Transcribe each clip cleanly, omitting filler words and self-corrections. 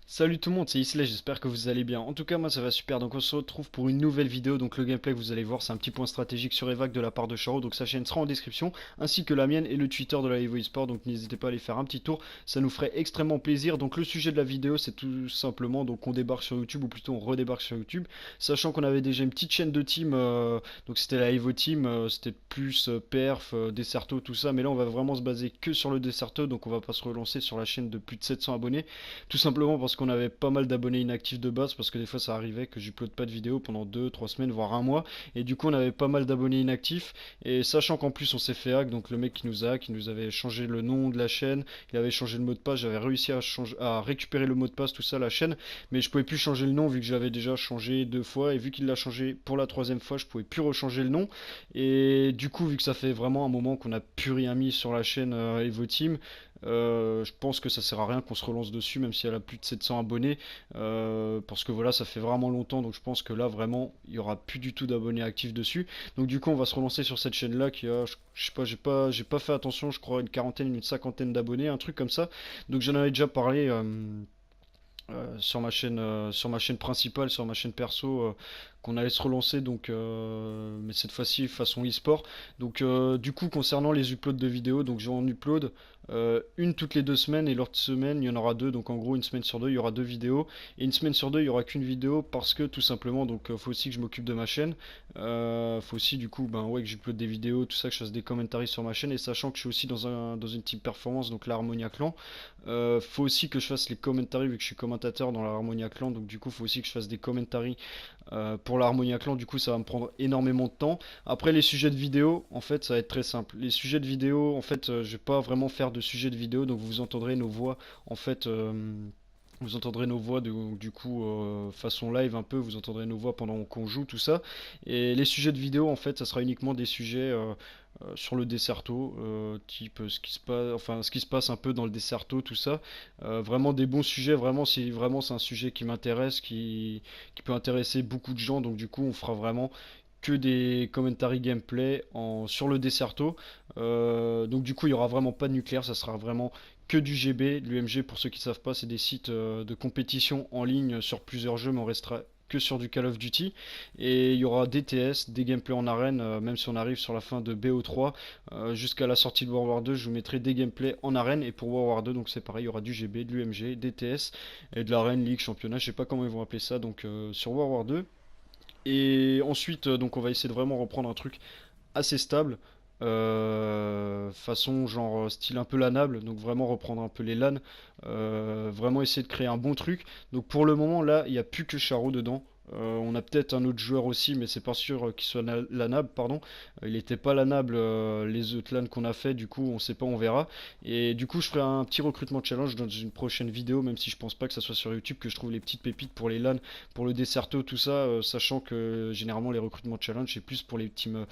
Salut tout le monde, c'est Isley, j'espère que vous allez bien. En tout cas, moi ça va super, donc on se retrouve pour une nouvelle vidéo. Donc le gameplay que vous allez voir, c'est un petit point stratégique sur Evac de la part de Charo. Donc sa chaîne sera en description, ainsi que la mienne et le Twitter de la Evo Esport. Donc n'hésitez pas à aller faire un petit tour, ça nous ferait extrêmement plaisir. Donc le sujet de la vidéo, c'est tout simplement donc on débarque sur YouTube, ou plutôt on redébarque sur YouTube, sachant qu'on avait déjà une petite chaîne de team. Donc c'était la Evo Team, c'était plus perf, Desserto, tout ça. Mais là on va vraiment se baser que sur le Desserto, donc on va pas se relancer sur la chaîne de plus de 700 abonnés. Tout simplement parce qu'on avait pas mal d'abonnés inactifs de base, parce que des fois ça arrivait que j'uploade pas de vidéos pendant 2, 3 semaines, voire un mois, et du coup on avait pas mal d'abonnés inactifs, et sachant qu'en plus on s'est fait hack, donc le mec qui nous avait changé le nom de la chaîne, il avait changé le mot de passe, j'avais réussi à récupérer le mot de passe, tout ça, la chaîne, mais je pouvais plus changer le nom vu que j'avais déjà changé 2 fois, et vu qu'il l'a changé pour la troisième fois, je pouvais plus rechanger le nom, et du coup vu que ça fait vraiment un moment qu'on a plus rien mis sur la chaîne Evo Team, je pense que ça sert à rien qu'on se relance dessus, même si elle a plus de 700 abonnés, parce que voilà, ça fait vraiment longtemps, donc je pense que là vraiment, il y aura plus du tout d'abonnés actifs dessus. Donc du coup, on va se relancer sur cette chaîne-là qui a, je sais pas, j'ai pas fait attention, je crois une quarantaine, une cinquantaine d'abonnés, un truc comme ça. Donc j'en avais déjà parlé. Sur ma chaîne principale, sur ma chaîne perso, qu'on allait se relancer, donc, mais cette fois-ci façon e-sport. Donc, du coup, concernant les uploads de vidéos, donc j'en upload une toutes les 2 semaines, et l'autre semaine, il y en aura deux. Donc, en gros, une semaine sur deux, il y aura deux vidéos, et une semaine sur deux, il y aura qu'une vidéo parce que tout simplement, donc, faut aussi que je m'occupe de ma chaîne. Faut aussi, du coup, ben ouais, que j'uploade des vidéos, tout ça, que je fasse des commentaries sur ma chaîne, et sachant que je suis aussi dans une team performance, donc l'Harmonia Clan. Faut aussi que je fasse les commentaries vu que je suis commentateur dans l'Harmonia Clan, donc du coup faut aussi que je fasse des commentaries pour l'Harmonia Clan, du coup ça va me prendre énormément de temps. Après les sujets de vidéo, en fait ça va être très simple. Les sujets de vidéo, en fait je vais pas vraiment faire de sujets de vidéo, donc vous entendrez nos voix en fait. Vous entendrez nos voix du coup façon live un peu, vous entendrez nos voix pendant qu'on joue, tout ça. Et les sujets de vidéo, en fait, ça sera uniquement des sujets sur le Desserto, type ce qui se passe, enfin ce qui se passe un peu dans le Desserto, tout ça. Vraiment des bons sujets, vraiment si vraiment c'est un sujet qui m'intéresse, qui peut intéresser beaucoup de gens, donc du coup on fera vraiment que des commentary gameplay sur le Desserto. Donc du coup il y aura vraiment pas de nucléaire, ça sera vraiment que du GB. L'UMG, pour ceux qui ne savent pas, c'est des sites de compétition en ligne sur plusieurs jeux, mais on restera que sur du Call of Duty. Et il y aura des TS, des gameplays en arène, même si on arrive sur la fin de BO3, jusqu'à la sortie de World War 2, je vous mettrai des gameplays en arène. Et pour World War 2, donc c'est pareil, il y aura du GB, de l'UMG, des TS, et de l'arène, Ligue, Championnat, je sais pas comment ils vont appeler ça, donc sur World War 2. Et ensuite, donc on va essayer de vraiment reprendre un truc assez stable. Façon genre style un peu lanable, donc vraiment reprendre un peu les LAN, vraiment essayer de créer un bon truc. Donc pour le moment là, il n'y a plus que Charo dedans. On a peut-être un autre joueur aussi, mais c'est pas sûr qu'il soit lanable, pardon. Il n'était pas lanable les autres LAN qu'on a fait, du coup on sait pas, on verra. Et du coup je ferai un petit recrutement challenge dans une prochaine vidéo, même si je pense pas que ça soit sur YouTube que je trouve les petites pépites pour les LAN, pour le Desserto, tout ça, sachant que généralement les recrutements challenge c'est plus pour les teams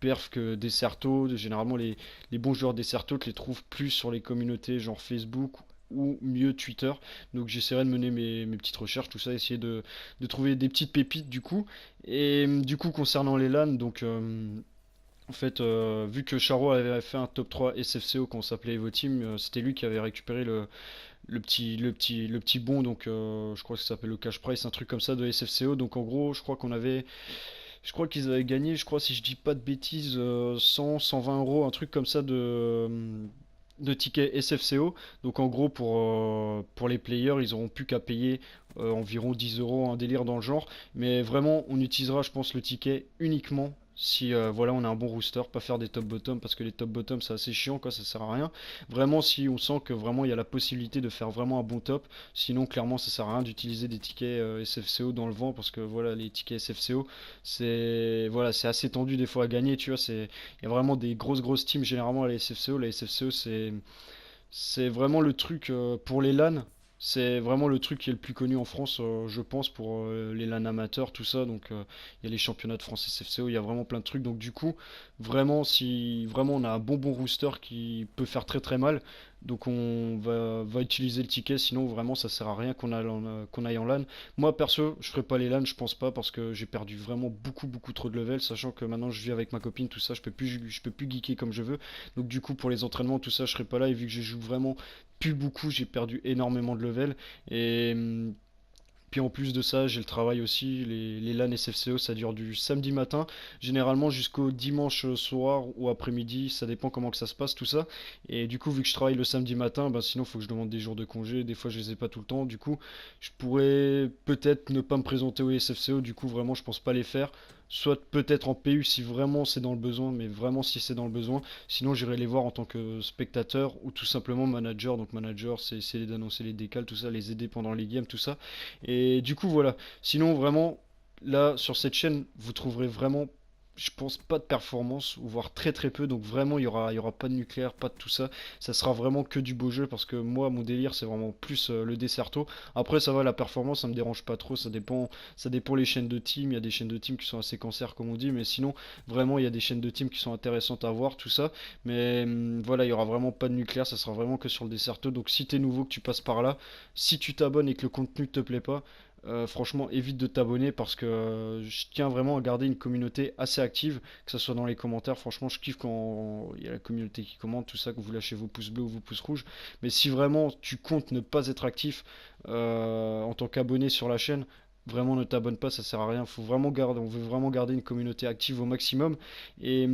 perf que Desserto. Généralement, les bons joueurs Desserto, tu les trouves plus sur les communautés genre Facebook ou mieux Twitter. Donc j'essaierai de mener mes petites recherches, tout ça, essayer de trouver des petites pépites du coup. Et du coup, concernant les LAN, donc en fait, vu que Charo avait fait un top 3 SFCO quand on s'appelait Evo Team, c'était lui qui avait récupéré le petit bon, donc je crois que ça s'appelle le cash price, un truc comme ça de SFCO. Donc en gros, je crois qu'ils avaient gagné, je crois si je dis pas de bêtises, 100, 120 euros, un truc comme ça de tickets SFCO. Donc en gros pour les players, ils auront plus qu'à payer environ 10 euros, un délire dans le genre. Mais vraiment, on utilisera, je pense, le ticket uniquement si voilà, on a un bon rooster, pas faire des top bottom parce que les top bottom c'est assez chiant, quoi, ça sert à rien. Vraiment, si on sent que vraiment il y a la possibilité de faire vraiment un bon top, sinon clairement ça sert à rien d'utiliser des tickets SFCO dans le vent, parce que voilà, les tickets SFCO c'est voilà, c'est assez tendu des fois à gagner, tu vois. Il y a vraiment des grosses teams généralement à la SFCO. La SFCO c'est vraiment le truc pour les LAN. C'est vraiment le truc qui est le plus connu en France, je pense, pour les LAN amateurs, tout ça. Donc, il y a les championnats de France SFCO, il y a vraiment plein de trucs. Donc, du coup, vraiment, si vraiment on a un bon rooster qui peut faire très très mal, Donc on va utiliser le ticket, sinon vraiment ça sert à rien qu'on aille en LAN. Moi perso, je ferai pas les LAN, je pense pas, parce que j'ai perdu vraiment beaucoup trop de level, sachant que maintenant je vis avec ma copine, tout ça, je peux plus geeker comme je veux. Donc du coup pour les entraînements, tout ça, je serai pas là, et vu que je joue vraiment plus beaucoup, j'ai perdu énormément de level. Et puis en plus de ça, j'ai le travail aussi. Les LAN SFCO, ça dure du samedi matin, généralement jusqu'au dimanche soir ou après-midi. Ça dépend comment que ça se passe tout ça. Et du coup, vu que je travaille le samedi matin, ben sinon, il faut que je demande des jours de congé. Des fois, je les ai pas tout le temps. Du coup, je pourrais peut-être ne pas me présenter au SFCO. Du coup, vraiment, je pense pas les faire. Soit peut-être en PU si vraiment c'est dans le besoin, mais vraiment si c'est dans le besoin. Sinon, j'irai les voir en tant que spectateur ou tout simplement manager. Donc, manager, c'est essayer d'annoncer les décals, tout ça, les aider pendant les games, tout ça. Et du coup, voilà. Sinon, vraiment, là, sur cette chaîne, vous trouverez vraiment, je pense, pas de performance, ou voire très peu. Donc vraiment, il y aura pas de nucléaire, pas de tout ça. Ça sera vraiment que du beau jeu, parce que moi, mon délire, c'est vraiment plus le Desserto. Après, ça va, la performance, ça me dérange pas trop. Ça dépend les chaînes de team. Il y a des chaînes de team qui sont assez cancer, comme on dit. Mais sinon, vraiment, il y a des chaînes de team qui sont intéressantes à voir, tout ça. Mais voilà, il y aura vraiment pas de nucléaire. Ça sera vraiment que sur le Desserto. Donc si t'es nouveau, que tu passes par là, si tu t'abonnes et que le contenu te plaît pas, franchement, évite de t'abonner, parce que je tiens vraiment à garder une communauté assez active, que ce soit dans les commentaires. Franchement, je kiffe quand il y a la communauté qui commente, tout ça, que vous lâchez vos pouces bleus ou vos pouces rouges. Mais si vraiment tu comptes ne pas être actif en tant qu'abonné sur la chaîne, vraiment ne t'abonne pas, ça sert à rien. On veut vraiment garder une communauté active au maximum. Et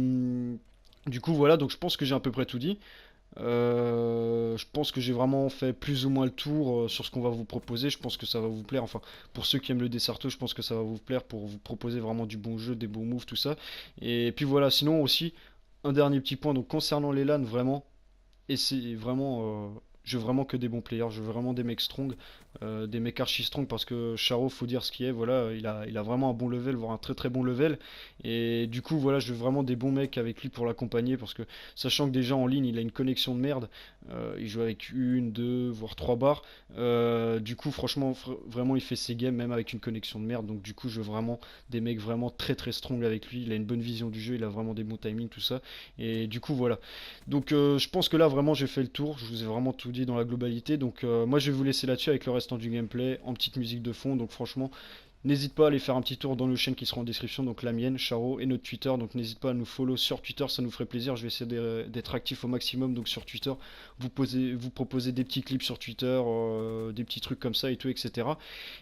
du coup, voilà, donc je pense que j'ai à peu près tout dit. Je pense que j'ai vraiment fait plus ou moins le tour sur ce qu'on va vous proposer. Je pense que ça va vous plaire. Enfin, pour ceux qui aiment le Desserto, je pense que ça va vous plaire, pour vous proposer vraiment du bon jeu, des bons moves, tout ça. Et puis voilà, sinon aussi, un dernier petit point. Donc concernant les LAN, vraiment, et c'est vraiment, je veux vraiment que des bons players, je veux vraiment des mecs strong, des mecs archi strong, parce que Charo, faut dire ce qui est, voilà, il a vraiment un bon level, voire un très bon level. Et du coup, voilà, je veux vraiment des bons mecs avec lui pour l'accompagner, parce que sachant que déjà en ligne, il a une connexion de merde, il joue avec une, deux, voire trois barres. Du coup, franchement, vraiment, il fait ses games même avec une connexion de merde. Donc du coup, je veux vraiment des mecs vraiment très strong avec lui. Il a une bonne vision du jeu, il a vraiment des bons timings, tout ça. Et du coup, voilà. Donc je pense que là vraiment j'ai fait le tour, je vous ai vraiment tout dit dans la globalité. Donc moi je vais vous laisser là-dessus avec le restant du gameplay en petite musique de fond. Donc franchement, n'hésite pas à aller faire un petit tour dans nos chaînes qui seront en description, donc la mienne, Charo, et notre Twitter. Donc n'hésite pas à nous follow sur Twitter, ça nous ferait plaisir. Je vais essayer d'être actif au maximum. Donc sur Twitter, vous proposez des petits clips sur Twitter, des petits trucs comme ça et tout, etc.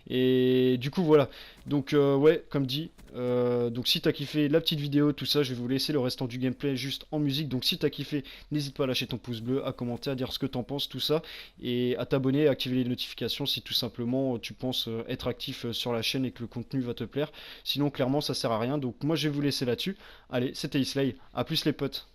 Et du coup voilà. Donc ouais, comme dit. Donc si t'as kiffé la petite vidéo, tout ça, je vais vous laisser le restant du gameplay juste en musique. Donc si t'as kiffé, n'hésite pas à lâcher ton pouce bleu, à commenter, à dire ce que t'en penses, tout ça, et à t'abonner, à activer les notifications si tout simplement tu penses être actif sur la chaîne et que le contenu va te plaire. Sinon clairement ça sert à rien. Donc moi je vais vous laisser là-dessus. Allez, c'était Islay, à plus les potes.